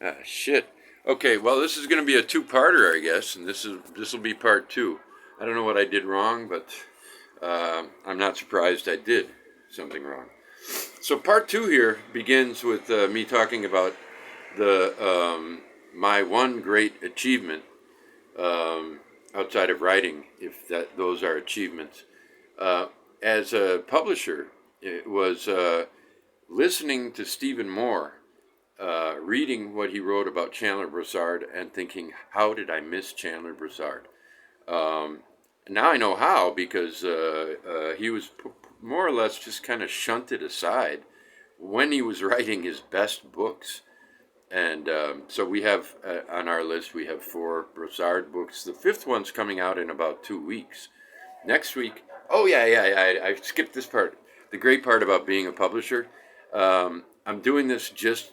Ah, shit. Okay, well, this is going to be a two-parter, I guess, and this will be part two. I don't know what I did wrong, but I'm not surprised I did something wrong. So part two here begins with me talking about the my one great achievement um, outside of writing, if that those are achievements. Uh, as a publisher, it was listening to Stephen Moore, reading what he wrote about Chandler Brossard and thinking, how did I miss Chandler Brossard? Um, Now I know how, because he was more or less just kind of shunted aside when he was writing his best books. And so we have on our list, we have four Brossard books. The fifth one's coming out in about 2 weeks. Next week, oh yeah, I skipped this part. The great part about being a publisher, I'm doing this just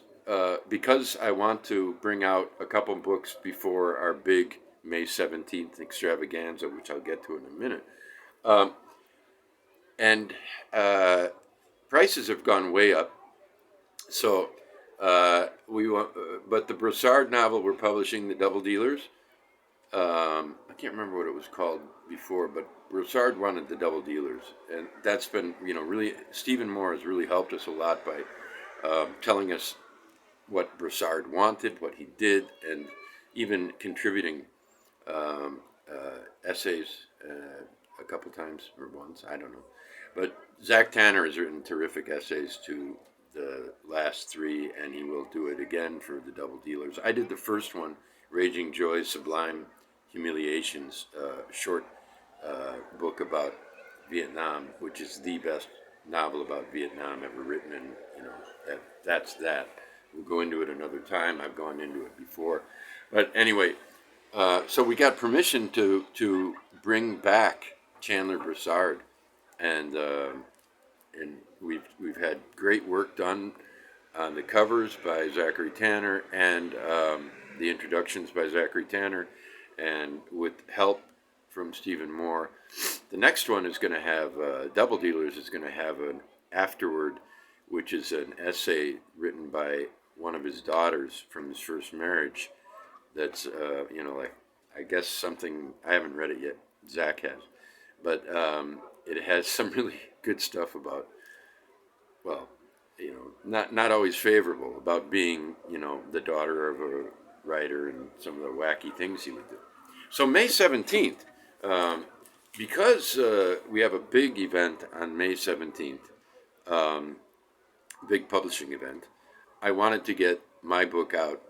because I want to bring out a couple books before our big May 17th extravaganza, which I'll get to in a minute. Um, and uh, Prices have gone way up. So we want, but the Brossard novel we're publishing, The Double Dealers. I can't remember what it was called before, but Brossard wanted The Double Dealers, and that's been really Stephen Moore has really helped us a lot by telling us what Brossard wanted, what he did, and even contributing essays a couple times or once, I don't know. But Zach Tanner has written terrific essays to the last three, and he will do it again for The Double Dealers. I did the first one, Raging Joy's Sublime Humiliations, short book about Vietnam, which is the best novel about Vietnam ever written, and that's that. We'll go into it another time. I've gone into it before, but anyway, so we got permission to bring back Chandler Brossard, and we've had great work done on the covers by Zachary Tanner and the introductions by Zachary Tanner, and with help from Stephen Moore. The next one is going to have Double Dealers is going to have an afterword, which is an essay written by one of his daughters from his first marriage. That's like I guess something I haven't read it yet. Zach has, but it has some really good stuff about, well, not always favorable, about being the daughter of a writer and some of the wacky things he would do. So May 17th, um, because we have a big event on May 17th, um, big publishing event, I wanted to get my book out,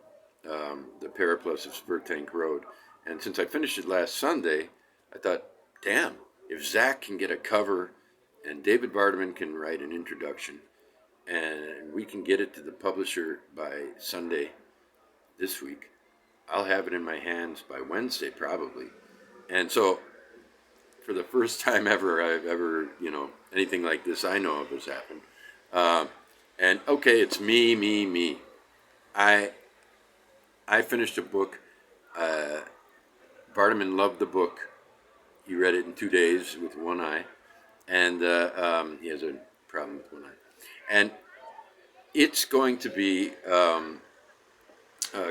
The Periplus of Spurtank Road. And since I finished it last Sunday, I thought, damn, if Zach can get a cover and David Vardaman can write an introduction, and we can get it to the publisher by Sunday this week, I'll have it in my hands by Wednesday probably. And so, for the first time ever, I've ever, anything like this I know of has happened. Uh, and okay, it's me. I I finished a book. Uh, Vardaman loved the book. He read it in 2 days with one eye, and he has a problem with one eye. And it's going to be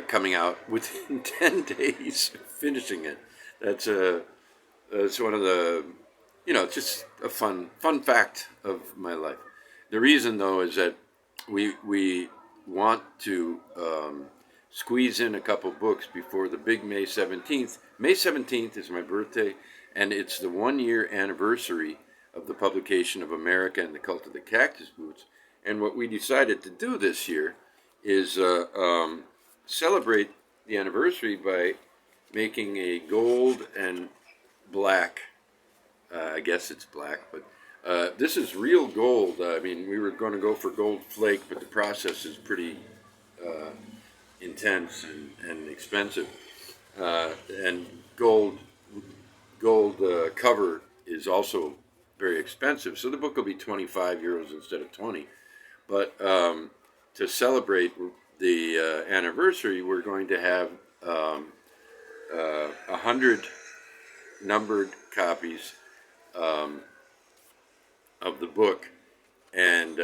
coming out within 10 days of finishing it. That's one of the, it's just a fun fact of my life. The reason, though, is that we want to squeeze in a couple books before the big May 17th. May 17th is my birthday, and it's the 1 year anniversary of the publication of America and the Cult of the Cactus Boots. And what we decided to do this year is celebrate the anniversary by making a gold and black. I guess it's black, but this is real gold. I mean, we were going to go for gold flake, but the process is pretty intense and expensive. And gold cover is also very expensive. So the book will be 25 euros instead of 20. But to celebrate the anniversary, we're going to have 100 numbered copies of the book, and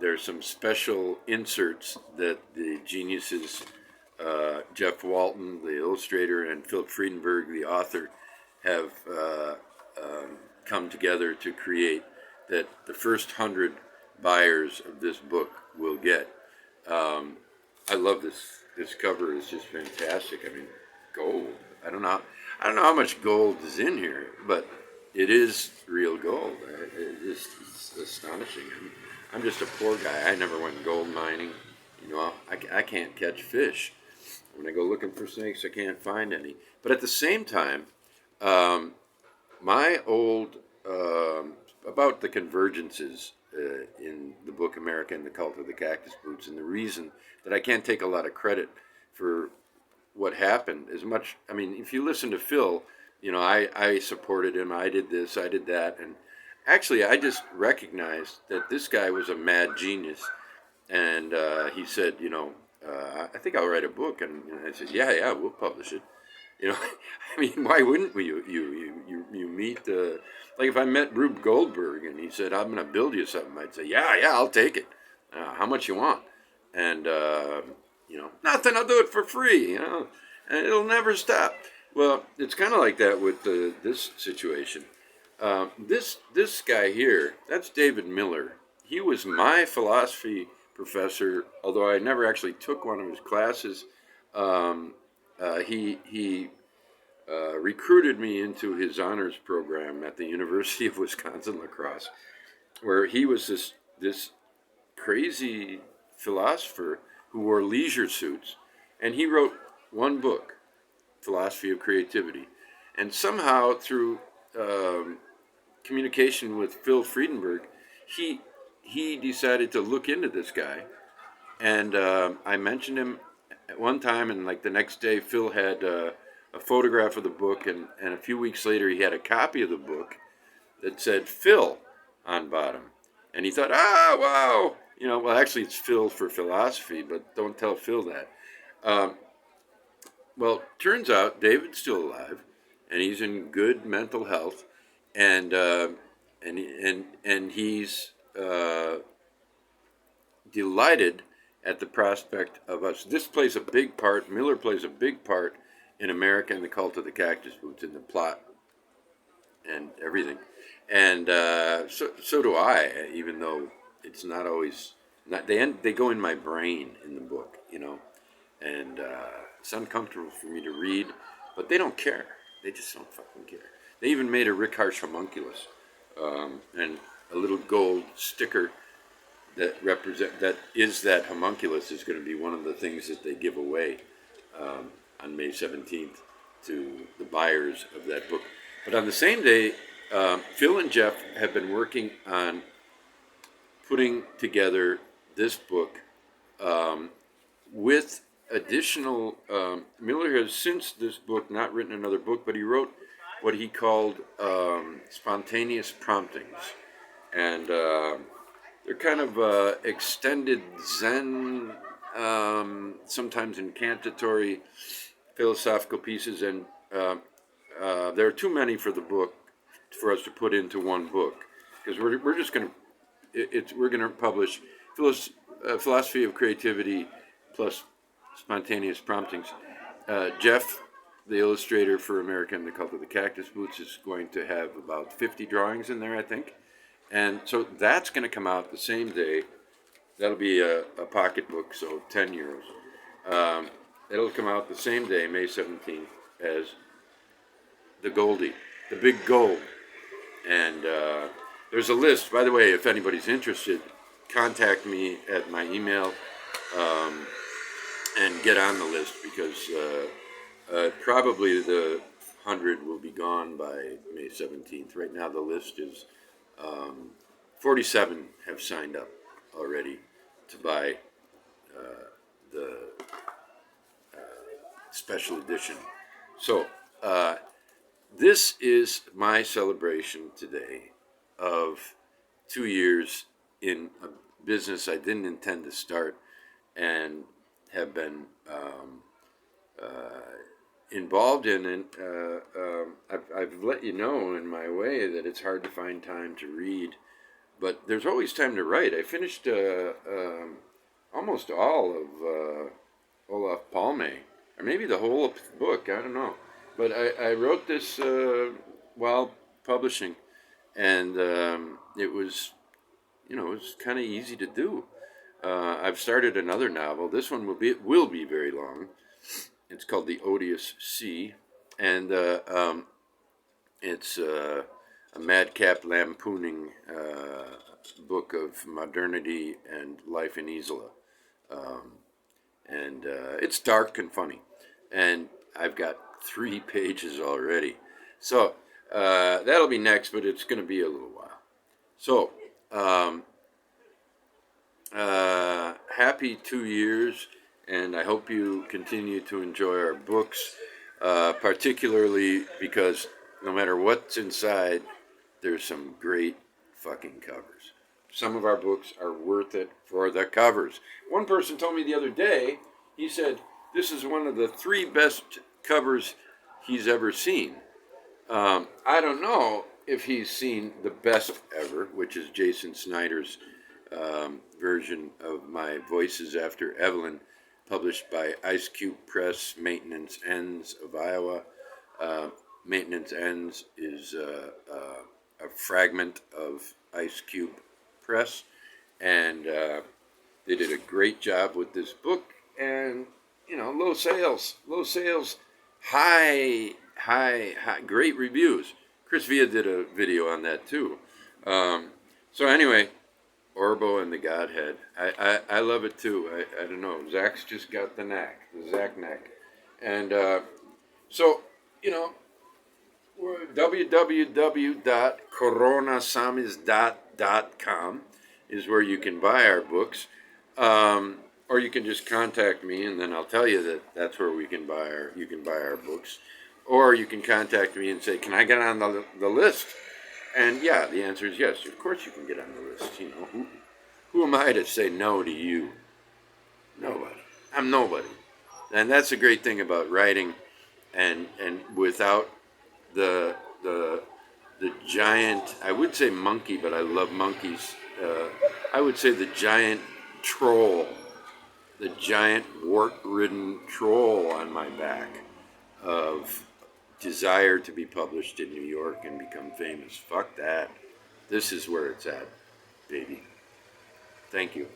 there's some special inserts that the geniuses Jeff Walton, the illustrator, and Philip Friedenberg, the author, have come together to create that the first 100 buyers of this book will get. I love this. This cover is just fantastic. I mean, gold. I don't know how much gold is in here, but it is real gold. It's astonishing. I'm just a poor guy. I never went gold mining. I can't catch fish. When I go looking for snakes, I can't find any. But at the same time, um, my old about the convergences in the book America and the Cult of the Cactus Boots, and the reason that I can't take a lot of credit for what happened as much. I mean, if you listen to Phil, I supported him. I did this, I did that, and actually, I just recognized that this guy was a mad genius. And he said, I think I'll write a book, and I said, yeah, we'll publish it. I mean, why wouldn't we? You meet like if I met Rube Goldberg and he said, I'm going to build you something, I'd say, yeah, I'll take it. How much you want? And nothing. I'll do it for free. And it'll never stop. Well, it's kind of like that with this situation. This guy here, that's David Miller. He was my philosophy professor, although I never actually took one of his classes. He recruited me into his honors program at the University of Wisconsin La Crosse, where he was this crazy philosopher who wore leisure suits, and he wrote one book, Philosophy of Creativity, and somehow through communication with Phil Friedenberg, he decided to look into this guy, and I mentioned him at one time, and like the next day, Phil had a photograph of the book, and a few weeks later, he had a copy of the book that said Phil on bottom, and he thought, wow, well, actually, it's Phil for philosophy, but don't tell Phil that. Well, turns out David's still alive, and he's in good mental health, and he's delighted at the prospect of us. This plays a big part. Miller plays a big part in America and the Cult of the Cactus Boots, in the plot and everything. And so do I, even though it's not always. They go in my brain in the book, and it's uncomfortable for me to read, but they don't care. They just don't fucking care. They even made a Rick Harsh homunculus, and a little gold sticker that that homunculus is going to be one of the things that they give away on May 17th to the buyers of that book. But on the same day, Phil and Jeff have been working on putting together this book with additional. Miller has since this book not written another book, but he wrote what he called spontaneous promptings, and they're kind of extended Zen, sometimes incantatory philosophical pieces, and there are too many for the book for us to put into one book, because we're just going to we're going to publish Philosophy of Creativity plus Spontaneous Promptings. Jeff, the illustrator for America and the Cult of the Cactus Boots, is going to have about 50 drawings in there, I think. And so that's going to come out the same day. That'll be a pocket book, so 10 euros. It'll come out the same day, May 17th, as the Goldie, the Big Gold. And there's a list. By the way, if anybody's interested, contact me at my email and get on the list, because probably the 100 will be gone by May 17th. Right now the list is 47 have signed up already to buy the special edition. So this is my celebration today of 2 years in a business I didn't intend to start, and have been involved in it. I've let you know in my way that it's hard to find time to read, but there's always time to write. I finished almost all of Olaf Palme, maybe the whole book. I don't know, but I wrote this while publishing, and it was, it was kind of easy to do. I've started another novel. This one will be very long. It's called The Odious Sea, and it's a madcap lampooning book of modernity and life in Isola. And it's dark and funny. And I've got 3 pages already. So that'll be next, but it's going to be a little while. So, happy 2 years, and I hope you continue to enjoy our books, particularly because no matter what's inside, there's some great fucking covers. Some of our books are worth it for the covers. One person told me the other day, he said, this is one of the 3 best covers he's ever seen. I don't know if he's seen the best ever, which is Jason Snyder's version of My Voices After Evelyn, published by Ice Cube Press, Maintenance Ends of Iowa. Maintenance Ends is a fragment of Ice Cube Press, and they did a great job with this book. And low sales, high, great reviews. Chris Villa did a video on that too. So anyway, Orbo and the Godhead. I love it too. I don't know. Zach's just got the knack, the Zach knack. And so, we're www.coronasamizdat.com is where you can buy our books. Or you can just contact me, and then I'll tell you that that's where you can buy our books. Or you can contact me and say, can I get on the list? And yeah, the answer is yes. Of course you can get on the list. Who am I to say no to you? Nobody. I'm nobody. And that's the great thing about writing, and without the giant, I would say monkey, but I love monkeys. I would say the giant troll, the giant wart-ridden troll on my back of desire to be published in New York and become famous. Fuck that. This is where it's at, baby. Thank you.